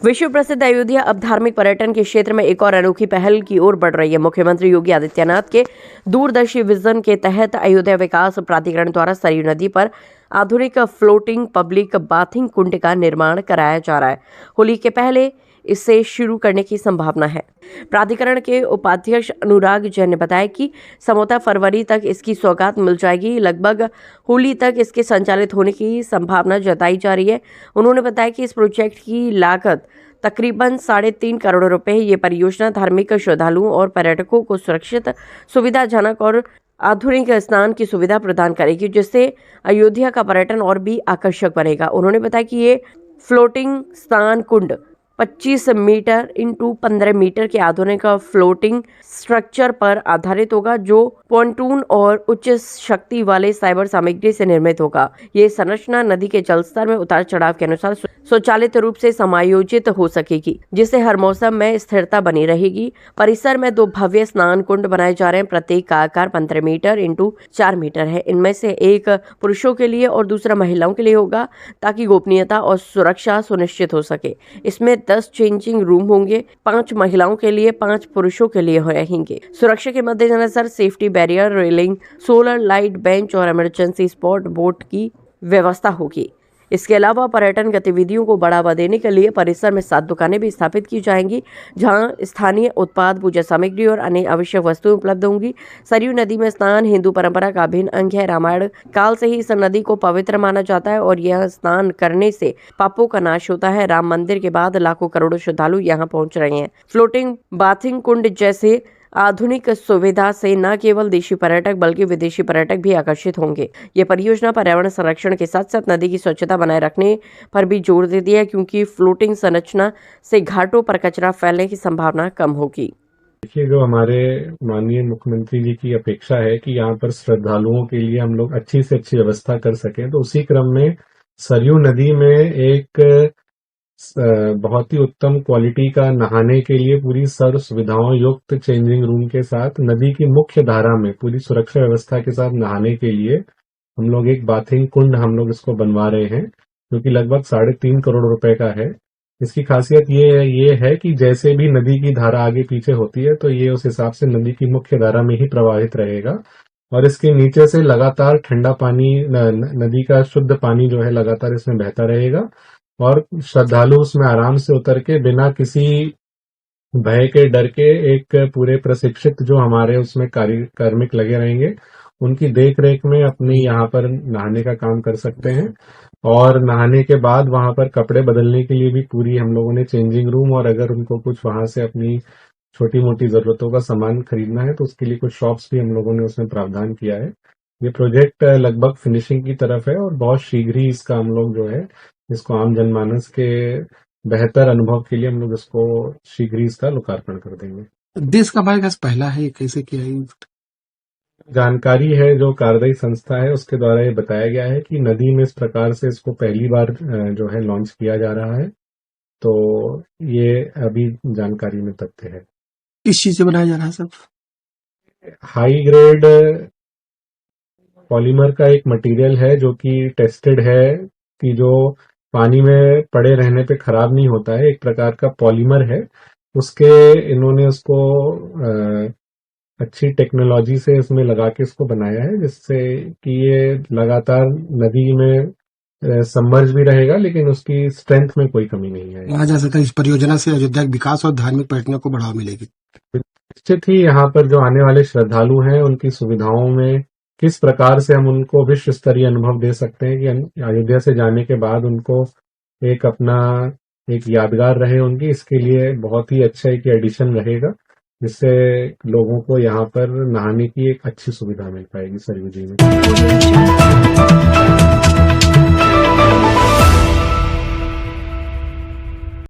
विश्व प्रसिद्ध अयोध्या अब धार्मिक पर्यटन के क्षेत्र में एक और अनोखी पहल की ओर बढ़ रही है। मुख्यमंत्री योगी आदित्यनाथ के दूरदर्शी विजन के तहत अयोध्या विकास प्राधिकरण द्वारा सरयू नदी पर आधुनिक फ्लोटिंग पब्लिक बाथिंग कुंड का निर्माण कराया जा रहा है। होली के पहले इसे शुरू करने की संभावना है। प्राधिकरण के उपाध्यक्ष अनुराग जैन ने बताया कि संभवतः फरवरी तक इसकी सौगात मिल जाएगी। लगभग होली तक इसके संचालित होने की संभावना जताई जा रही है। उन्होंने बताया कि इस प्रोजेक्ट की लागत तकरीबन 3.5 करोड़ रुपए है। ये परियोजना धार्मिक श्रद्धालुओं और पर्यटकों को सुरक्षित, सुविधाजनक और आधुनिक स्नान की सुविधा प्रदान करेगी, जिससे अयोध्या का पर्यटन और भी आकर्षक बनेगा। उन्होंने बताया कि ये फ्लोटिंग स्नान कुंड 25 मीटर इंटू 15 मीटर के आधुनिक फ्लोटिंग स्ट्रक्चर पर आधारित होगा, जो पॉन्टून और उच्च शक्ति वाले साइबर सामग्री से निर्मित होगा। ये संरचना नदी के जलस्तर में उतार चढ़ाव के अनुसार स्वचालित रूप से समायोजित हो सकेगी, जिससे हर मौसम में स्थिरता बनी रहेगी। परिसर में 2 भव्य स्नान कुंड बनाए जा रहे हैं। प्रत्येक का आकार 15 मीटर इंटू 4 मीटर है। इनमें से एक पुरुषों के लिए और दूसरा महिलाओं के लिए होगा, ताकि गोपनीयता और सुरक्षा सुनिश्चित हो सके। इसमें 10 चेंजिंग रूम होंगे, 5 महिलाओं के लिए, 5 पुरुषों के लिए रहेंगे। सुरक्षा के मद्देनजर safety barrier, railing, solar light, bench और इमरजेंसी स्पॉट बोट की व्यवस्था होगी। इसके अलावा पर्यटन गतिविधियों को बढ़ावा देने के लिए परिसर में 7 दुकानें भी स्थापित की जाएंगी, जहां स्थानीय उत्पाद, पूजा सामग्री और अन्य आवश्यक वस्तुएं उपलब्ध होंगी। सरयू नदी में स्नान हिंदू परंपरा का अभिन्न अंग है। रामायण काल से ही इस नदी को पवित्र माना जाता है और यह स्नान करने से पापों का नाश होता है। राम मंदिर के बाद लाखों करोड़ों श्रद्धालु यहाँ पहुंच रहे हैं। फ्लोटिंग बाथिंग कुंड जैसे आधुनिक सुविधा से न केवल देशी पर्यटक बल्कि विदेशी पर्यटक भी आकर्षित होंगे। ये परियोजना पर्यावरण संरक्षण के साथ साथ नदी की स्वच्छता बनाए रखने पर भी जोर देती है, क्योंकि फ्लोटिंग संरचना से घाटों पर कचरा फैलने की संभावना कम होगी। देखिए, जो हमारे माननीय मुख्यमंत्री जी की अपेक्षा है कि यहाँ पर श्रद्धालुओं के लिए हम लोग अच्छी से अच्छी व्यवस्था कर सकें, तो उसी क्रम में सरयू नदी में एक बहुत ही उत्तम क्वालिटी का नहाने के लिए पूरी सर्व सुविधाओं युक्त चेंजिंग रूम के साथ नदी की मुख्य धारा में पूरी सुरक्षा व्यवस्था के साथ नहाने के लिए हम लोग एक बाथिंग कुंड हम लोग इसको बनवा रहे हैं, जो कि लगभग 3.5 करोड़ रुपए का है। इसकी खासियत ये है कि जैसे भी नदी की धारा आगे पीछे होती है, तो ये उस हिसाब से नदी की मुख्य धारा में ही प्रवाहित रहेगा और इसके नीचे से लगातार ठंडा पानी, नदी का शुद्ध पानी जो है लगातार इसमें बहता रहेगा और श्रद्धालु उसमें आराम से उतर के बिना किसी भय के, डर के, एक पूरे प्रशिक्षित जो हमारे उसमें कार्मिक लगे रहेंगे, उनकी देख रेख में अपने यहाँ पर नहाने का काम कर सकते हैं। और नहाने के बाद वहां पर कपड़े बदलने के लिए भी पूरी हम लोगों ने चेंजिंग रूम, और अगर उनको कुछ वहां से अपनी छोटी मोटी जरूरतों का सामान खरीदना है तो उसके लिए कुछ शॉप्स भी हम लोगों ने उसमें प्रावधान किया है। ये प्रोजेक्ट लगभग फिनिशिंग की तरफ है और बहुत शीघ्र ही इसका हम लोग जो है इसको आम जनमानस के बेहतर अनुभव के लिए हम लोग इसको शीघ्र ही इसका लोकार्पण कर देंगे। देश का हमारे पास पहला है, कैसे किया है? जानकारी है जो कार्यदायी संस्था है उसके द्वारा ये बताया गया है कि नदी में इस प्रकार से इसको पहली बार जो है लॉन्च किया जा रहा है, तो ये अभी जानकारी में तथ्य है। किस चीज से बनाया जा रहा है सब? हाई ग्रेड पॉलीमर का एक मटेरियल है जो कि टेस्टेड है कि जो पानी में पड़े रहने पे खराब नहीं होता है। एक प्रकार का पॉलीमर है, उसके इन्होंने उसको अच्छी टेक्नोलॉजी से इसमें लगा के इसको बनाया है, जिससे कि ये लगातार नदी में सबमर्ज भी रहेगा, लेकिन उसकी स्ट्रेंथ में कोई कमी नहीं है। कहा जा सकता है इस परियोजना से अयोध्या के विकास और धार्मिक पर्यटन को बढ़ावा मिलेगी। निश्चित ही यहाँ पर जो आने वाले श्रद्धालु हैं उनकी सुविधाओं में किस प्रकार से हम उनको विश्व स्तरीय अनुभव दे सकते हैं कि अयोध्या से जाने के बाद उनको एक अपना एक यादगार रहे उनकी, इसके लिए बहुत ही अच्छा एक एडिशन रहेगा, जिससे लोगों को यहाँ पर नहाने की एक अच्छी सुविधा मिल पाएगी सरयू जी में।